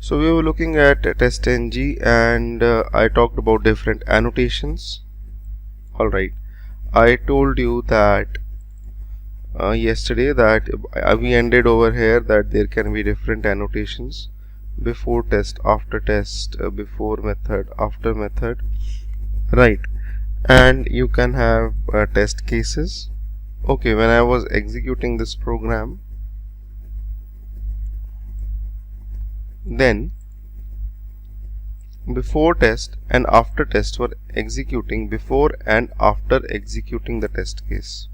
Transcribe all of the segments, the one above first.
So we were looking at TestNG and I talked about different annotations. Alright, I told you that yesterday that we ended over here that there can be different annotations: before test, after test, before method, after method, right? And you can have test cases. Okay, when I was executing this program, then before test and after test were executing before and after executing the test case,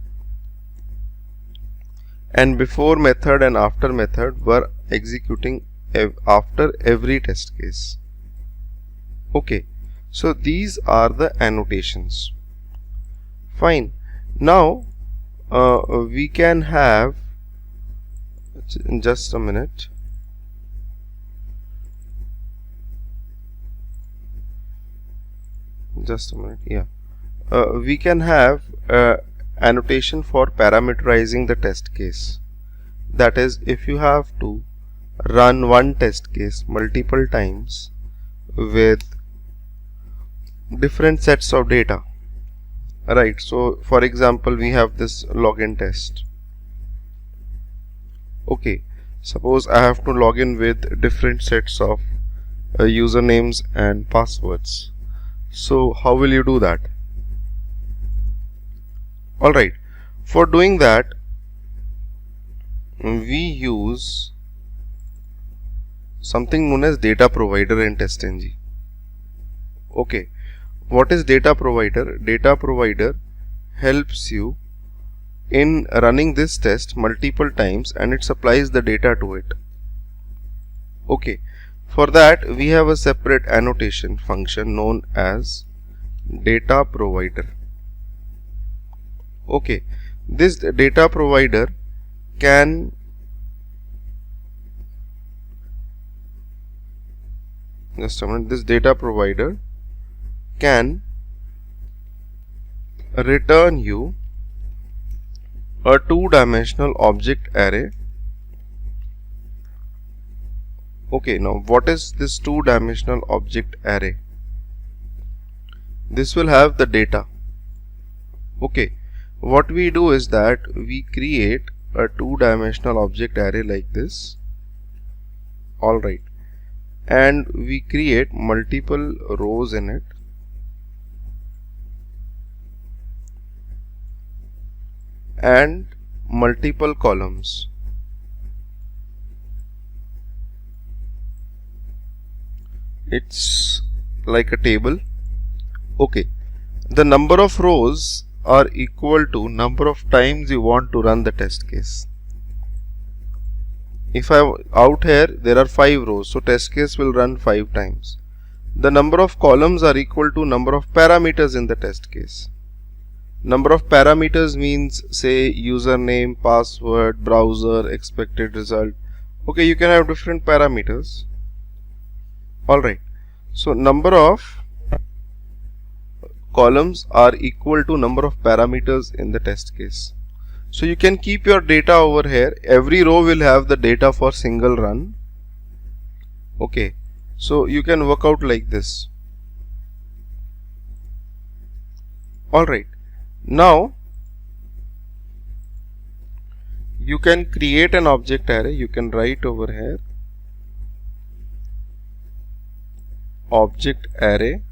and before method and after method were executing after every test case. Okay, so these are the annotations. Fine. Now we can have, just a minute, yeah, we can have annotation for parameterizing the test case. That is, if you have to run one test case multiple times with different sets of data, right? So for example, we have this login test. Okay, suppose I have to log in with different sets of usernames and passwords. So how will you do that? Alright, for doing that we use something known as data provider in TestNG. Okay, what is data provider? Data provider helps you in running this test multiple times and it supplies the data to it. Okay, for that we have a separate annotation function known as data provider. Okay, this data provider can this data provider can return you a two-dimensional object array. Okay, now what is this two-dimensional object array? This will have the data. Okay, what we do is that we create a two-dimensional object array like this. Alright, and we create multiple rows in it. And multiple columns. It's like a table. Okay, the number of rows are equal to number of times you want to run the test case. If out here there are 5 rows, so test case will run 5 times. The number of columns are equal to number of parameters in the test case. Number of parameters means, say, username, password, browser, expected result. Okay, you can have different parameters. Alright, so number of columns are equal to number of parameters in the test case. So you can keep your data over here. Every row will have the data for single run. Okay, so you can work out like this. Alright, now you can create an object array. You can write over here object array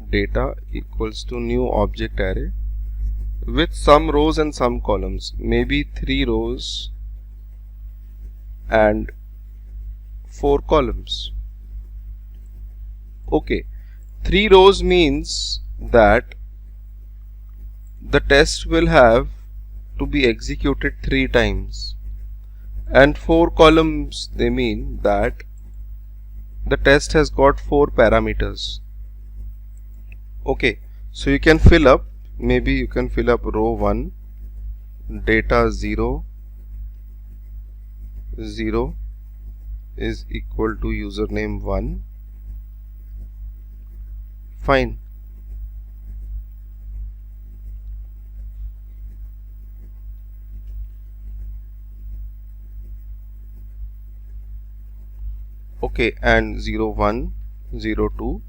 data equals to new object array with some rows and some columns, maybe 3 rows and 4 columns. Okay, 3 rows means that the test will have to be executed 3 times, and 4 columns, they mean that the test has got 4 parameters. Okay, so you can fill up, maybe you can fill up row 1 data 0 0 is equal to username 1. Fine. Okay, and 01, 02.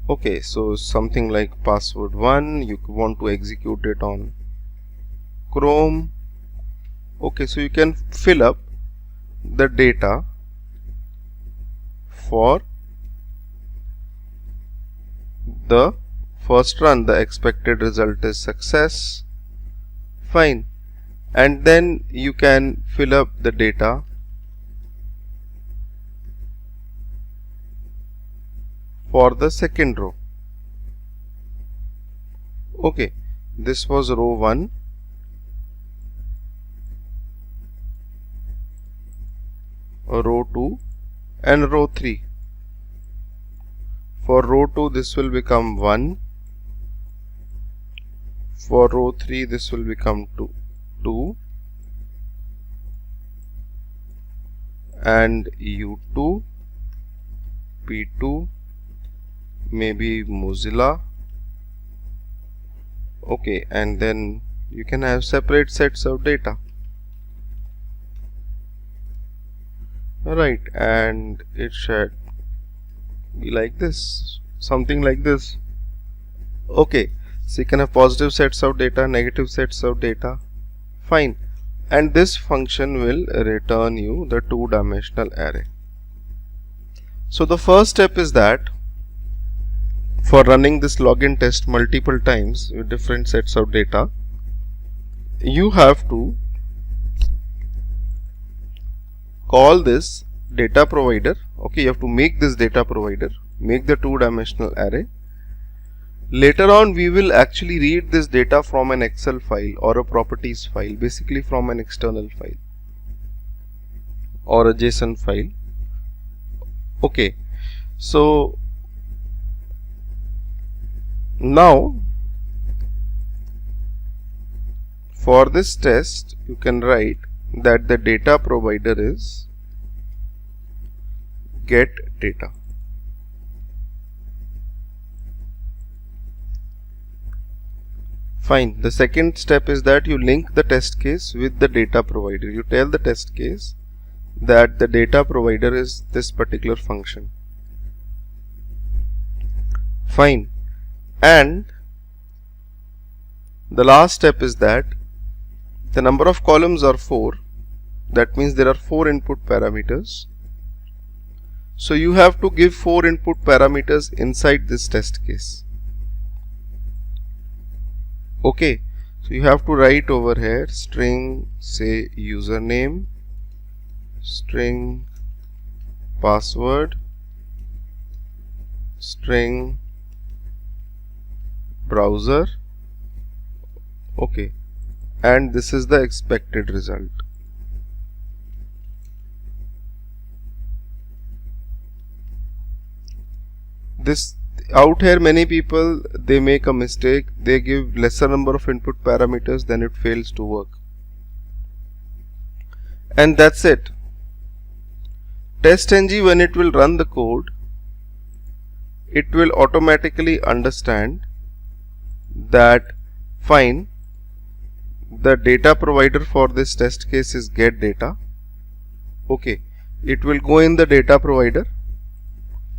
Okay, so something like password 1, you want to execute it on Chrome. Okay, so you can fill up the data for the first run. The expected result is success. Fine. And then you can fill up the data for the second row. Okay, this was row 1. Row 2 and row 3. For row 2 this will become 1. For row 3 this will become 2 and U2, P2, maybe Mozilla. Okay, and then you can have separate sets of data. Alright, and it should be like this, something like this. Okay, so you can have positive sets of data, negative sets of data. Fine. And this function will return you the two-dimensional array. So the first step is that for running this login test multiple times with different sets of data, you have to call this data provider. Okay, you have to make this data provider, make the two-dimensional array. Later on we will actually read this data from an Excel file or a properties file, basically from an external file or a JSON file. Okay, so now for this test you can write that the data provider is get data. Fine. The second step is that you link the test case with the data provider. You tell the test case that the data provider is this particular function. Fine. And the last step is that the number of columns are 4. That means there are 4 input parameters. So you have to give 4 input parameters inside this test case. Okay, so you have to write over here string, say username, string password, string browser. Okay, and this is the expected result. This out here many people they make a mistake, they give lesser number of input parameters, then it fails to work. And that's it. TestNG, when it will run the code, it will automatically understand that fine, the data provider for this test case is get data. Okay, it will go in the data provider.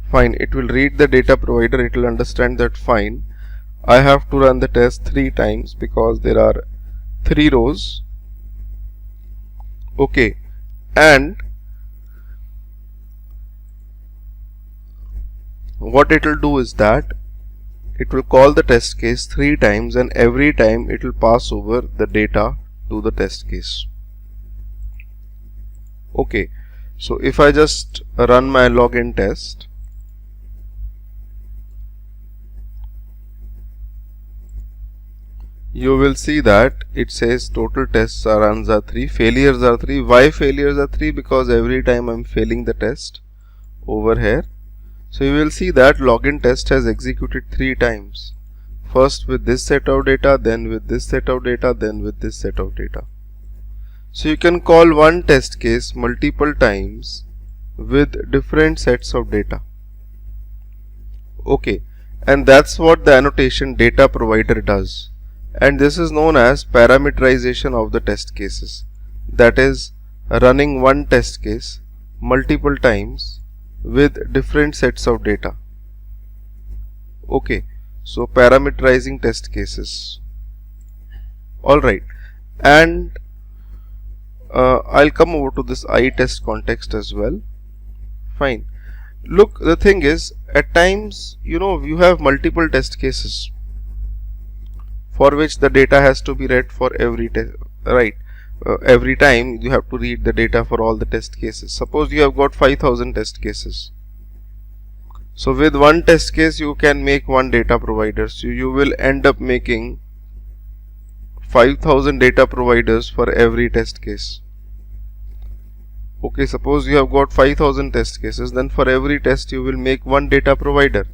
Fine, it will read the data provider, it will understand that fine, I have to run the test 3 times because there are 3 rows. Okay, and what it will do is that it will call the test case 3 times and every time it will pass over the data to the test case. Okay, so if I just run my login test, you will see that it says total tests runs are 3, failures are 3. Why failures are 3? Because every time I am failing the test over here. So you will see that login test has executed 3 times. First with this set of data, then with this set of data, then with this set of data. So you can call one test case multiple times with different sets of data. Okay, and that's what the annotation data provider does. And this is known as parameterization of the test cases. That is running one test case multiple times with different sets of data. Okay, so parameterizing test cases. Alright, and I'll come over to this iTest context as well. Fine. Look, the thing is, at times, you have multiple test cases for which the data has to be read for every test, right? Every time you have to read the data for all the test cases. Suppose you have got 5000 test cases. So with one test case you can make one data provider. So you will end up making 5000 data providers for every test case. Okay, suppose you have got 5000 test cases, then for every test you will make one data provider.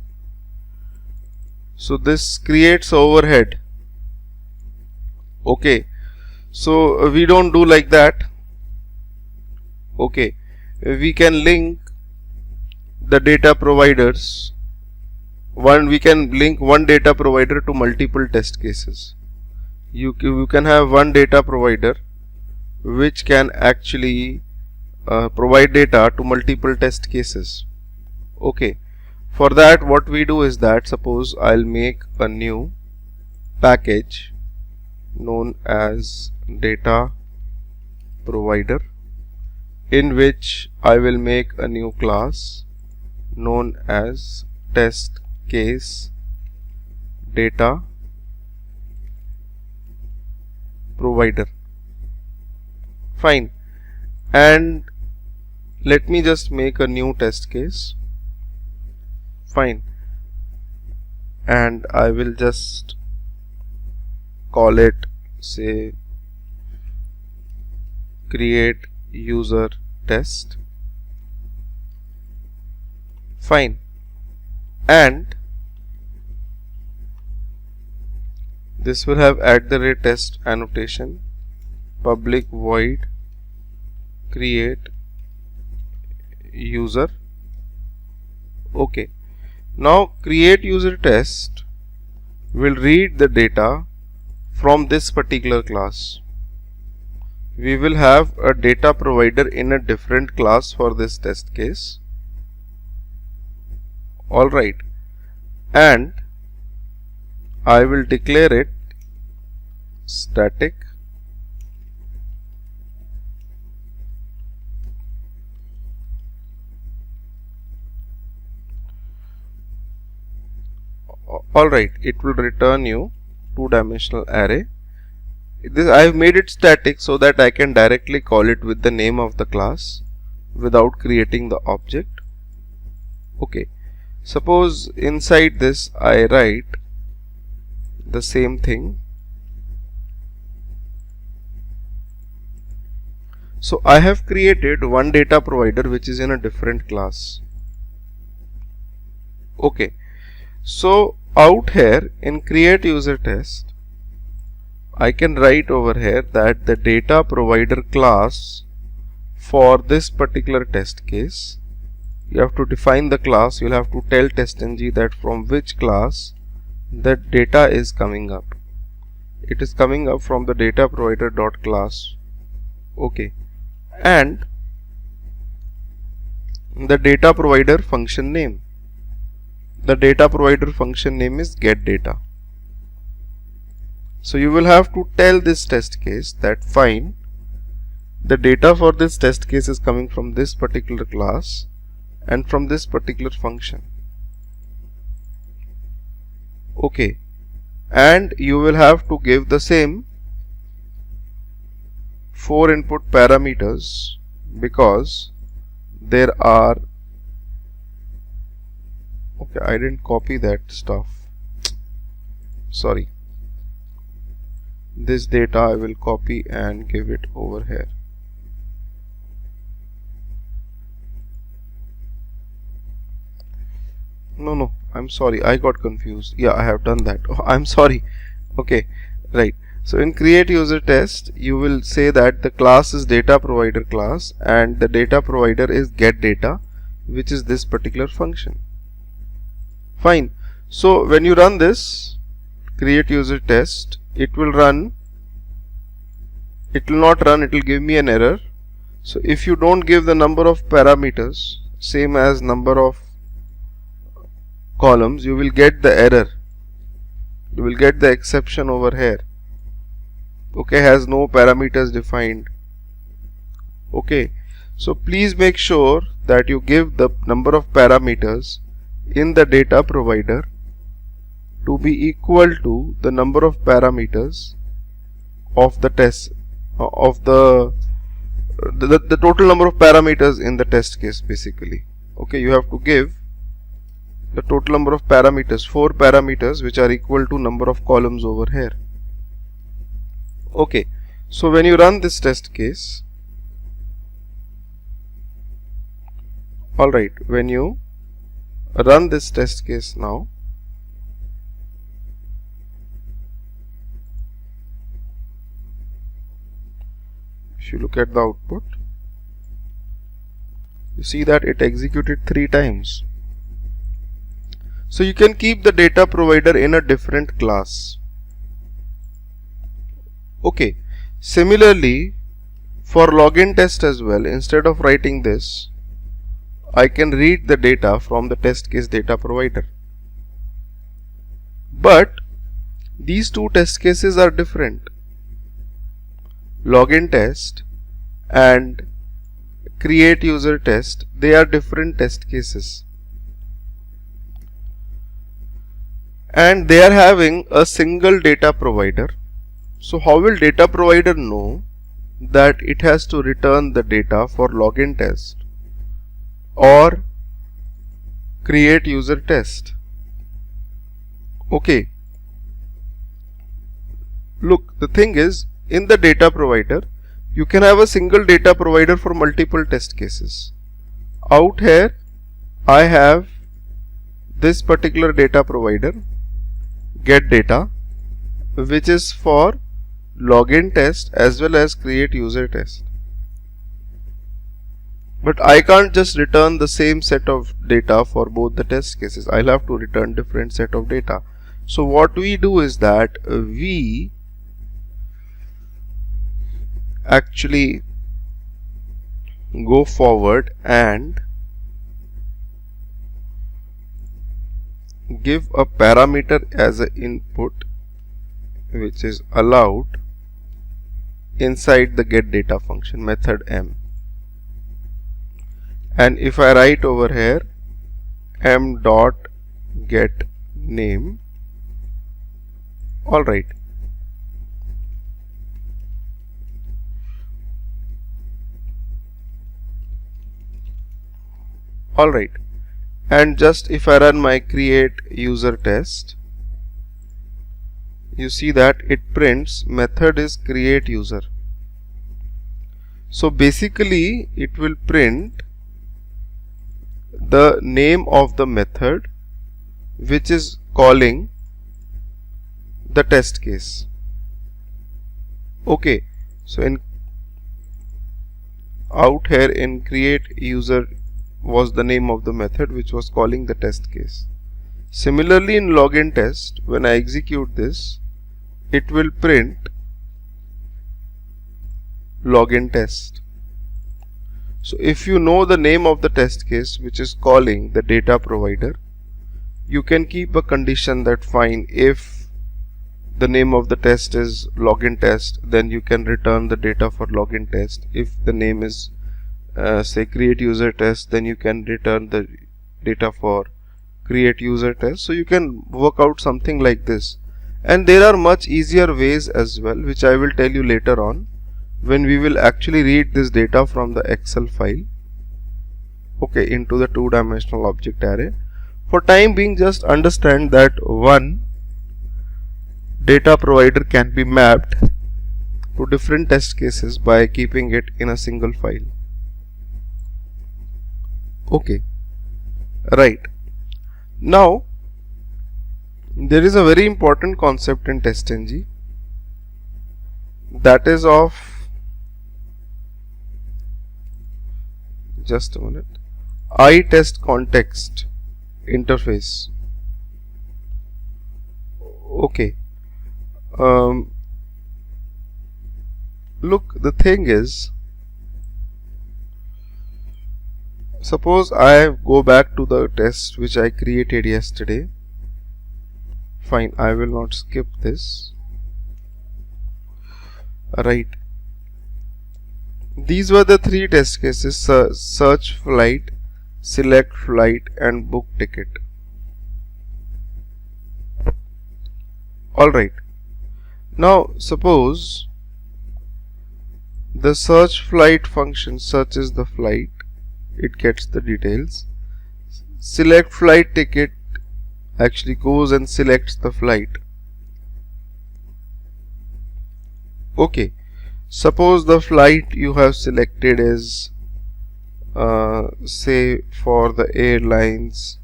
So this creates overhead. Okay, so we don't do like that. Okay, we can link the data providers. We can link one data provider to multiple test cases. You can have one data provider which can actually provide data to multiple test cases. Okay, for that what we do is that, suppose I'll make a new package known as data provider, in which I will make a new class known as test case data provider. Fine, and let me just make a new test case. Fine, and I will just call it, say, create user test. Fine, and this will have @test annotation, public void create user. Okay, now create user test will read the data from this particular class. We will have a data provider in a different class for this test case. Alright, and I will declare it static alright, it will return you two-dimensional array. This I have made it static so that I can directly call it with the name of the class without creating the object. Okay, suppose inside this I write the same thing. So I have created one data provider which is in a different class. Okay, so out here in create user test, I can write over here that the data provider class for this particular test case, you have to define the class. You'll have to tell TestNG that from which class the data is coming up. It is coming up from the data provider dot class. Okay, and the data provider function name. The data provider function name is getData. So you will have to tell this test case that fine, the data for this test case is coming from this particular class and from this particular function. Okay, and you will have to give the same 4 input parameters, because there are, okay, I didn't copy that stuff, sorry. This data I will copy and give it over here. No, I'm sorry, I got confused. Yeah, I have done that. Oh, I'm sorry. Okay, right. So in create user test, you will say that the class is data provider class and the data provider is getData, which is this particular function. Fine. So when you run this create user test, it will run, it will not run, it will give me an error. So if you don't give the number of parameters, same as number of columns, you will get the error. You will get the exception over here. Okay, has no parameters defined. Okay, so please make sure that you give the number of parameters in the data provider to be equal to the number of parameters of the test of the total number of parameters in the test case basically. Okay, you have to give the total number of parameters, 4 parameters, which are equal to number of columns over here. Okay, so when you run this test case, alright, when you run this test case now, if you look at the output, you see that it executed 3 times. So you can keep the data provider in a different class. Okay, similarly for login test as well, instead of writing this, I can read the data from the test case data provider. But these two test cases are different. Login test and create user test, they are different test cases. And they are having a single data provider. So how will data provider know that it has to return the data for login test or create user test? Okay, look, the thing is, in the data provider you can have a single data provider for multiple test cases. Out here I have this particular data provider, get data, which is for login test as well as create user test. But I can't just return the same set of data for both the test cases. I'll have to return different set of data. So what we do is that we actually go forward and give a parameter as an input which is allowed inside the get data function method m. And if I write over here m dot get name, alright, and just if I run my create user test, you see that it prints method is create user. So basically it will print the name of the method which is calling the test case. Okay, so in out here in create user was the name of the method which was calling the test case. Similarly in login test, when I execute this, it will print login test. So if you know the name of the test case which is calling the data provider, you can keep a condition that fine, if the name of the test is login test, then you can return the data for login test. If the name is say create user test, then you can return the data for create user test. So you can work out something like this, and there are much easier ways as well, which I will tell you later on when we will actually read this data from the Excel file, okay, into the two-dimensional object array. For time being, just understand that one data provider can be mapped to different test cases by keeping it in a single file. Okay, right. Now there is a very important concept in TestNG, that is of, just a minute, iTestContext interface. Okay, look, the thing is, Suppose I go back to the test which I created yesterday. Fine, I will not skip this. Right. These were the three test cases: search flight, select flight, and book ticket. Alright. Now suppose the search flight function searches the flight, it gets the details. Select flight ticket actually goes and selects the flight. Okay, suppose the flight you have selected is say for the airlines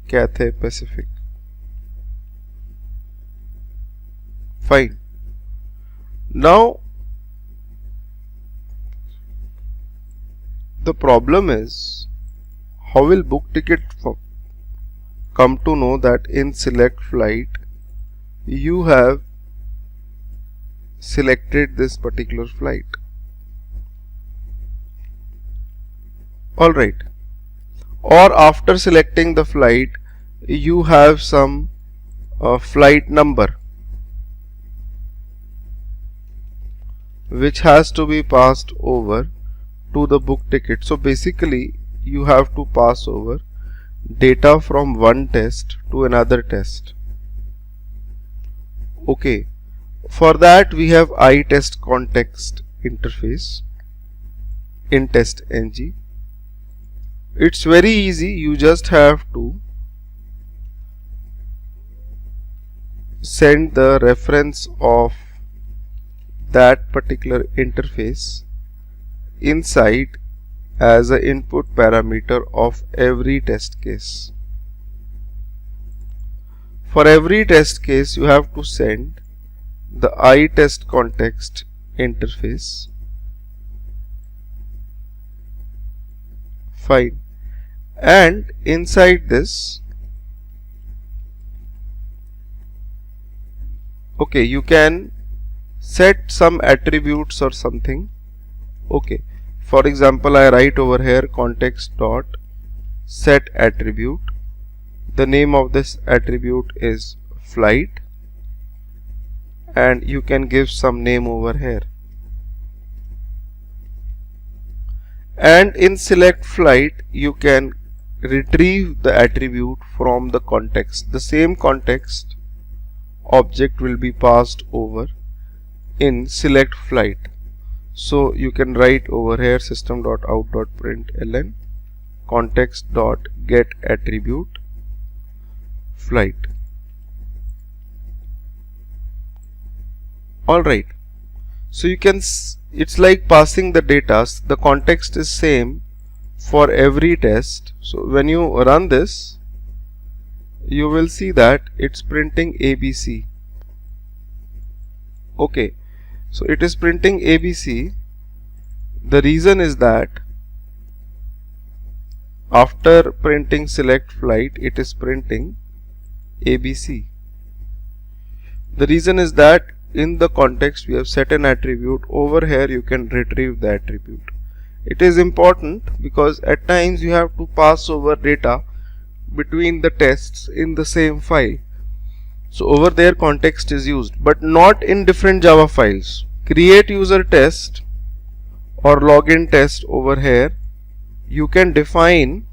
Cathay Pacific. Fine. Now the problem is, how will book ticket come to know that in select flight you have selected this particular flight? Alright. Or after selecting the flight you have some flight number which has to be passed over to the book ticket. So basically you have to pass over data from one test to another test. Okay, for that we have iTest context interface in test-ng. It's very easy, you just have to send the reference of that particular interface inside as an input parameter of every test case. For every test case you have to send the iTest context interface. Fine. And inside this, okay, you can set some attributes or something. Okay, for example I write over here context dot set attribute. The name of this attribute is flight, and you can give some name over here. And in select flight you can retrieve the attribute from the context. The same context object will be passed over in select flight. So you can write over here system.out.println context.get attribute flight. Alright, so you can it's like passing the data. The context is same for every test. So when you run this you will see that it's printing ABC. Okay, so it is printing ABC. The reason is that after printing select flight it is printing ABC. The reason is that in the context we have set an attribute. Over here you can retrieve the attribute. It is important because at times you have to pass over data between the tests in the same file. So over there context is used, but not in different Java files. Create user test or login test over here, you can define,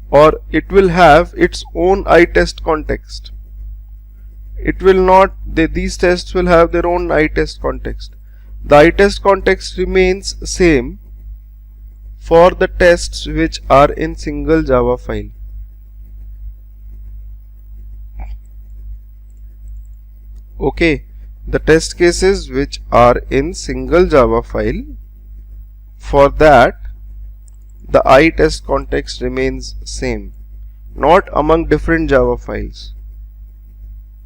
or it will have its own iTest context. It will not, these tests will have their own iTest context. The iTest context remains same for the tests which are in single Java file. Okay, the test cases which are in single Java file, for that the iTest context remains same, not among different Java files.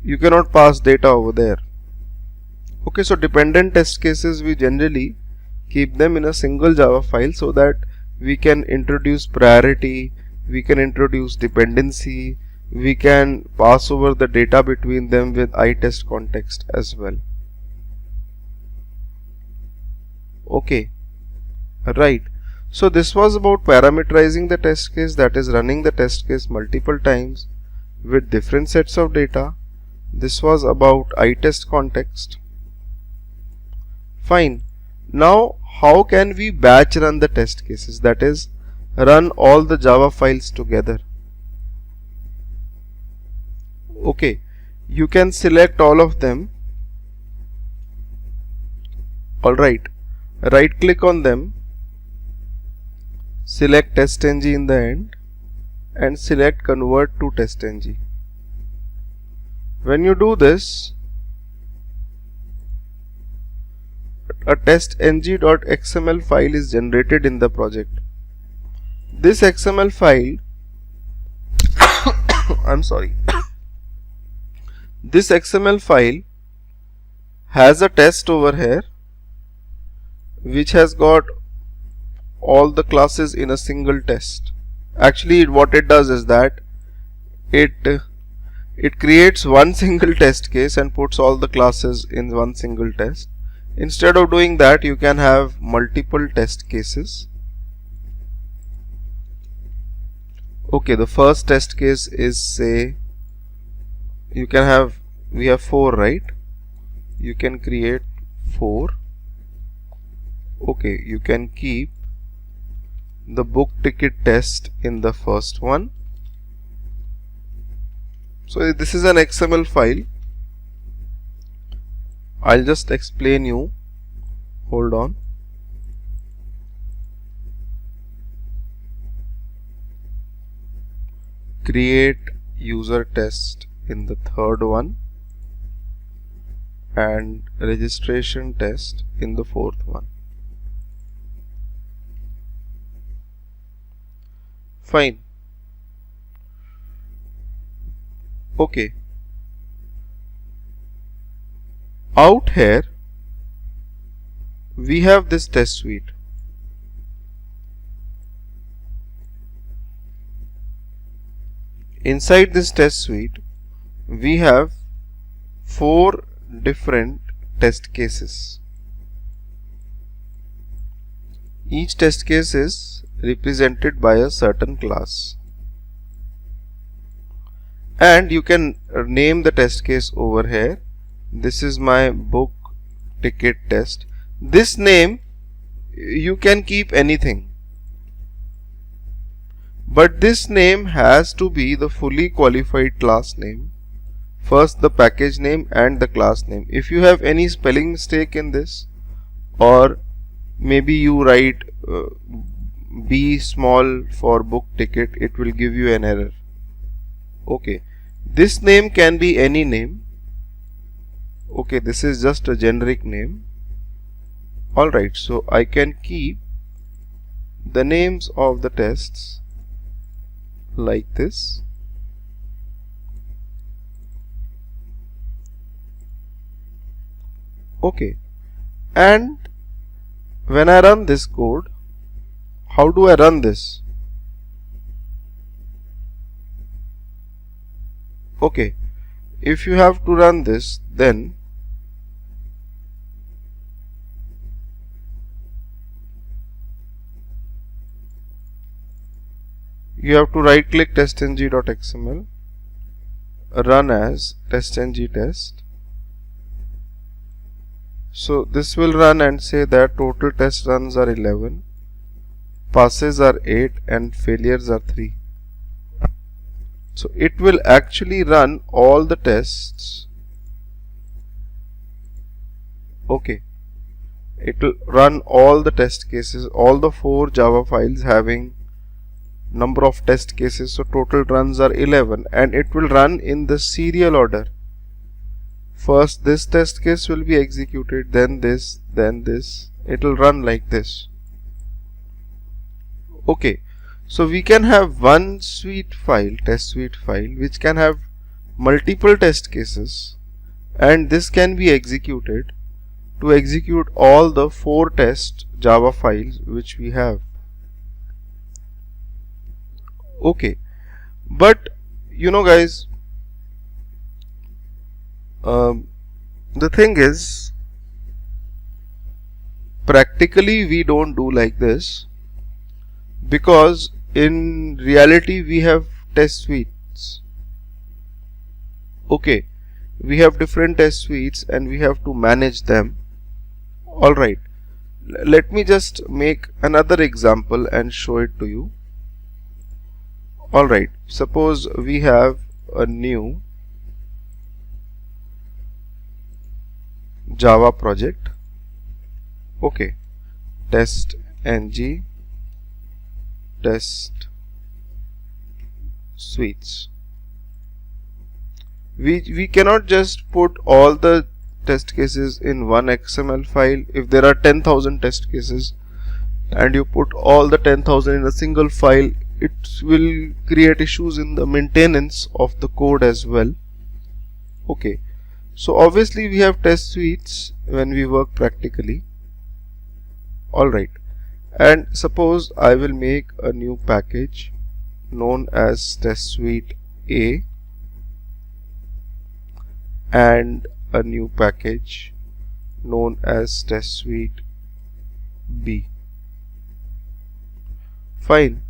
You cannot pass data over there. Okay, so dependent test cases we generally keep them in a single Java file so that we can introduce priority, we can introduce dependency, we can pass over the data between them with iTest context as well. Okay, right? So this was about parameterizing the test case, that is running the test case multiple times with different sets of data. This was about iTest context. Fine. Now how can we batch run the test cases, that is run all the Java files together? Okay, you can select all of them. Alright, right click on them, select TestNG in the end and select convert to TestNG. When you do this, a testng.xml file is generated in the project. This XML file I'm sorry this XML file has a test over here which has got all the classes in a single test. Actually what it does is that it creates one single test case and puts all the classes in one single test. Instead of doing that, you can have multiple test cases. Okay, the first test case is, say, we have 4, right? You can create 4. Okay, you can keep the book ticket test in the first one. So this is an XML file. I'll just explain you. Hold on. Create user test in the third one and registration test in the fourth one. Fine. Okay. Out here we have this test suite. Inside this test suite we have 4 different test cases. Each test case is represented by a certain class. And you can name the test case over here. This is my book ticket test. This name you can keep anything, but this name has to be the fully qualified class name. First the package name and the class name. If you have any spelling mistake in this, or maybe you write B small for book ticket, it will give you an error. Okay, this name can be any name. Okay, this is just a generic name. Alright, so I can keep the names of the tests like this. Okay, and when I run this code, how do I run this? Okay, if you have to run this, then you have to right click testng.xml, run as testng test. So this will run and say that total test runs are 11, passes are 8 and failures are 3. So it will actually run all the tests. Okay, it will run all the test cases, all the 4 Java files having number of test cases. So total runs are 11 and it will run in the serial order. First this test case will be executed, then this, then this. It will run like this. Okay, so we can have one suite file, test suite file, which can have multiple test cases, and this can be executed to execute all the 4 test Java files which we have. Okay, but you know guys, the thing is, Practically we don't do like this, because in reality we have test suites. Okay, we have different test suites and we have to manage them. Alright, let me just make another example and show it to you. Alright, suppose we have a new Java project. Okay, test ng test suites. We cannot just put all the test cases in one XML file. If there are 10,000 test cases and you put all the 10,000 in a single file, it will create issues in the maintenance of the code as well. Okay, so obviously we have test suites when we work practically. Alright, and suppose I will make a new package known as test suite A and a new package known as test suite B. Fine.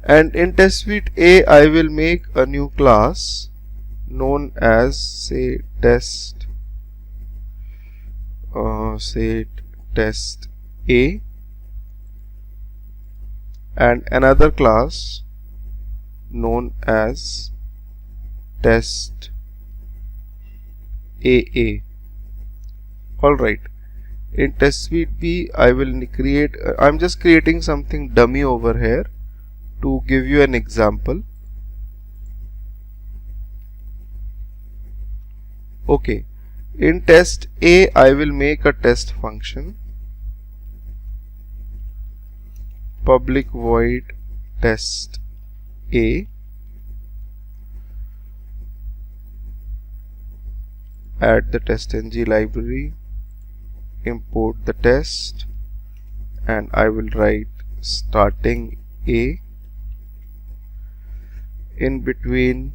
And in test suite A I will make a new class known as test A, and another class known as test AA. Alright, in test suite B I will create I'm just creating something dummy over here to give you an example. Okay, in test A I will make a test function, public void test A, add the testng library, import the test, and I will write starting A, in between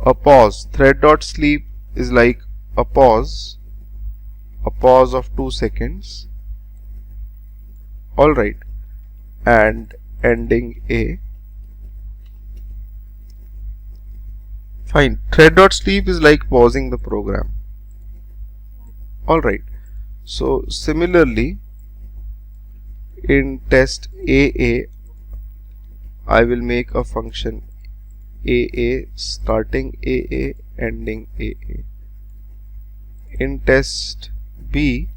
a pause. Thread.sleep is like a pause of 2 seconds. Alright, and ending A. Fine, thread.sleep is like pausing the program. Alright, so similarly in test AA I will make a function AA, starting AA, ending AA. In test B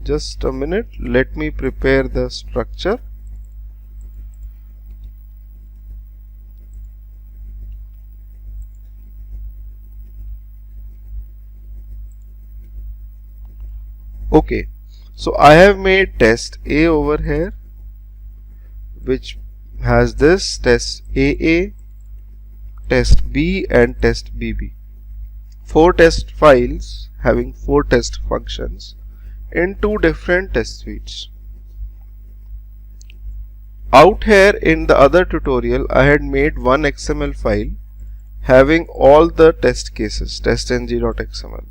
just a minute, let me prepare the structure. Okay, so I have made test A over here, which has this test AA, test B and test BB. 4 test files having 4 test functions in 2 different test suites. Out here in the other tutorial I had made one XML file having all the test cases, testng.xml.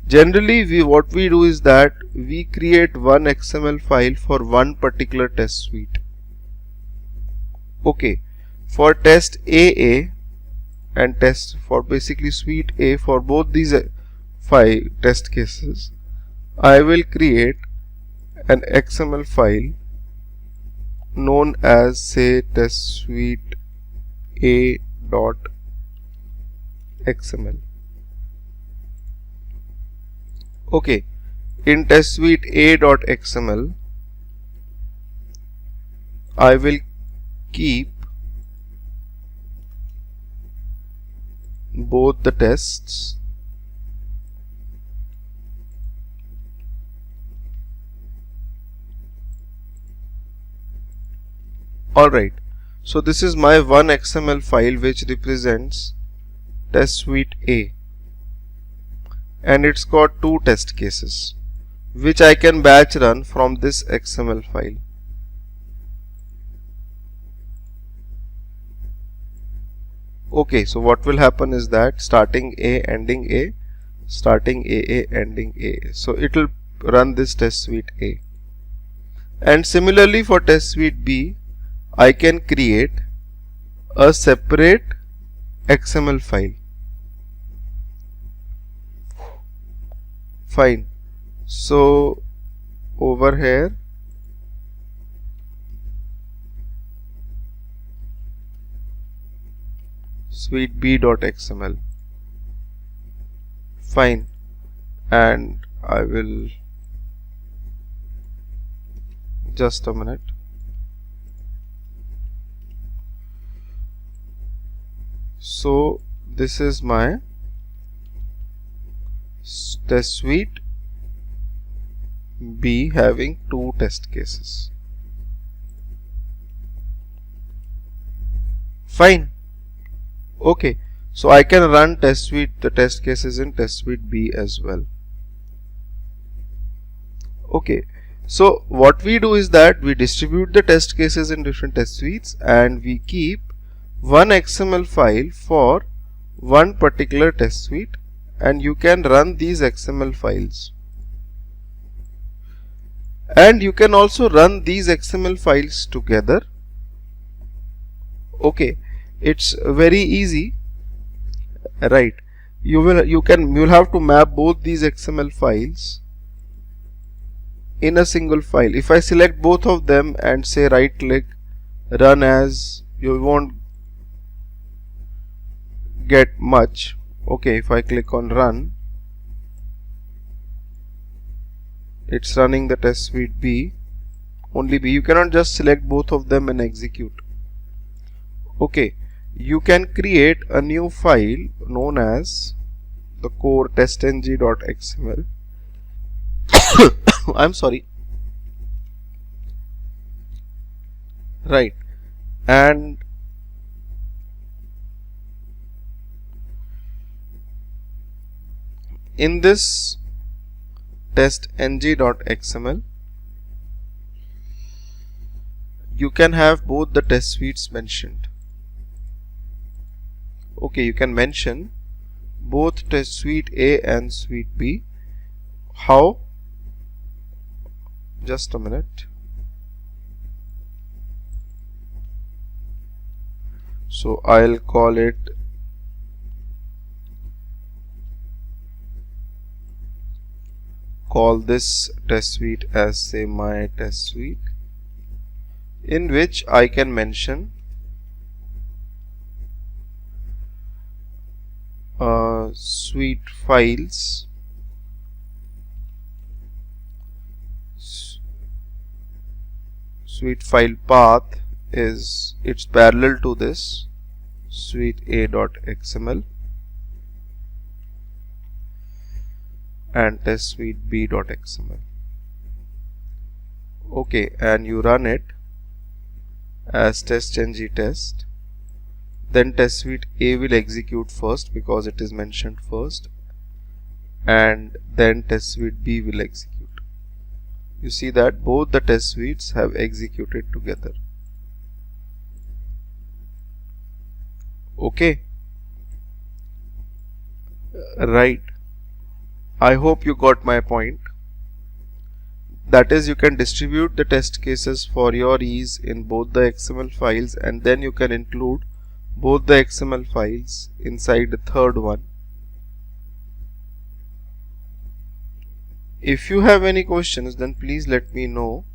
Generally what we do is that we create one XML file for one particular test suite. Okay, for test AA and test for basically suite A, for both these 5 test cases I will create an XML file known as test suite A.xml. Okay, in test suite A.xml I will keep both the tests Alright, so this is my one XML file which represents test suite A, and it's got 2 test cases which I can batch run from this XML file. Okay, so what will happen is that starting A, ending A, starting A, ending A. So it will run this test suite A. And similarly for test suite B, I can create a separate XML file. Fine. So over here, suite b.xml. Fine. And I will just a minute. So this is my test suite B having 2 test cases. Fine. Okay, so I can run the test cases in test suite B as well. Okay, so what we do is that we distribute the test cases in different test suites and we keep one XML file for one particular test suite, and you can run these XML files. And you can also run these XML files together. Okay, it's very easy, right? You'll have to map both these XML files in a single file. If I select both of them and say right click, run as, you won't get much. Okay, if I click on run, it's running the test suite B, only B. You cannot just select both of them and execute. Okay, you can create a new file known as the core testng.xml. I'm sorry. Right, and in this testng.xml, you can have both the test suites mentioned. Okay, you can mention both test suite A and suite B. How? Just a minute. So I'll call this test suite as, say, my test suite, in which I can mention suite files, suite file path is, it's parallel to this suite A.xml and test suite B.xml. Okay, and you run it as testng test. Then test suite A will execute first because it is mentioned first, and then test suite B will execute. You see that both the test suites have executed together. Okay, right. I hope you got my point. That is, you can distribute the test cases for your ease in both the XML files, and then you can include both the XML files inside the third one. If you have any questions, then please let me know.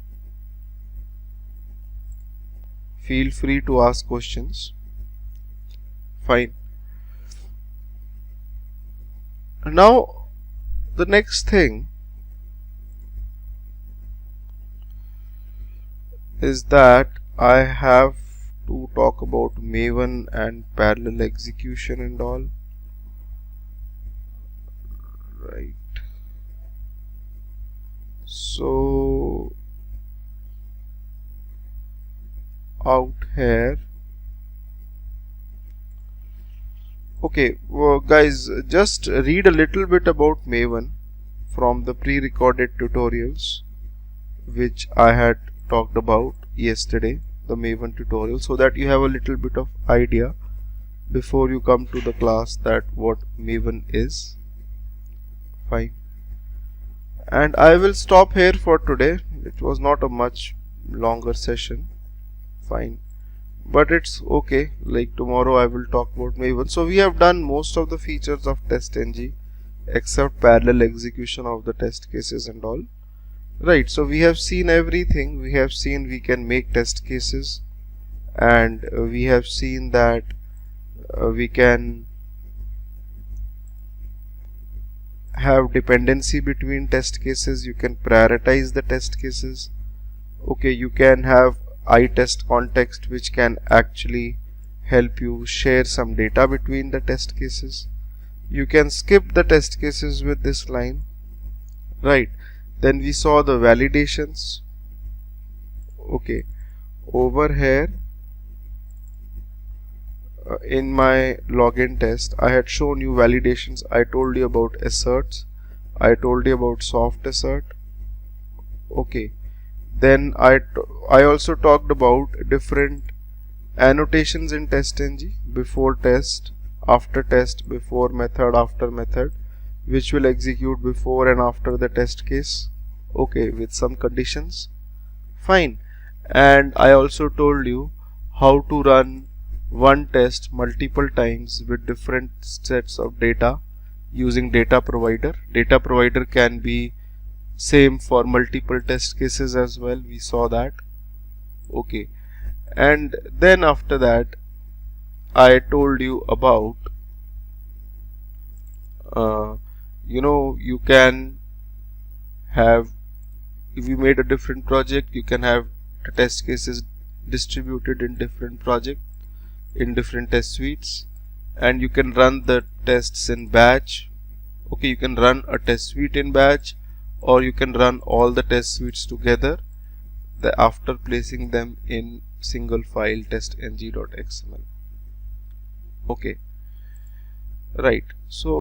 Feel free to ask questions. Fine. Now the next thing is that I have to talk about Maven and parallel execution and all. Right. So out here, okay, well, guys, just read a little bit about Maven from the pre-recorded tutorials which I had talked about yesterday, the Maven tutorial, so that you have a little bit of idea before you come to the class that what Maven is. Fine. And I will stop here for today. It was not a much longer session. Fine. But it's okay. Like tomorrow I will talk about Maven. So we have done most of the features of TestNG except parallel execution of the test cases and all. Right. So we have seen everything. We have seen we can make test cases, and we have seen that we can have dependency between test cases. You can prioritize the test cases. Okay, you can have iTest context, which can actually help you share some data between the test cases. You can skip the test cases with this line. Right. Then we saw the validations. Okay, over here in my login test I had shown you validations. I told you about asserts, I told you about soft assert. Okay, then I also talked about different annotations in TestNG: before test, after test, before method, after method, which will execute before and after the test case. Okay, with some conditions. Fine. And I also told you how to run one test multiple times with different sets of data using data provider. Data provider can be same for multiple test cases as well. We saw that. Okay. And then after that I told you about you can have, if you made a different project, you can have the test cases distributed in different projects in different test suites, and you can run the tests in batch. Okay, you can run a test suite in batch, or you can run all the test suites together after placing them in single file testng.xml. Okay, right. So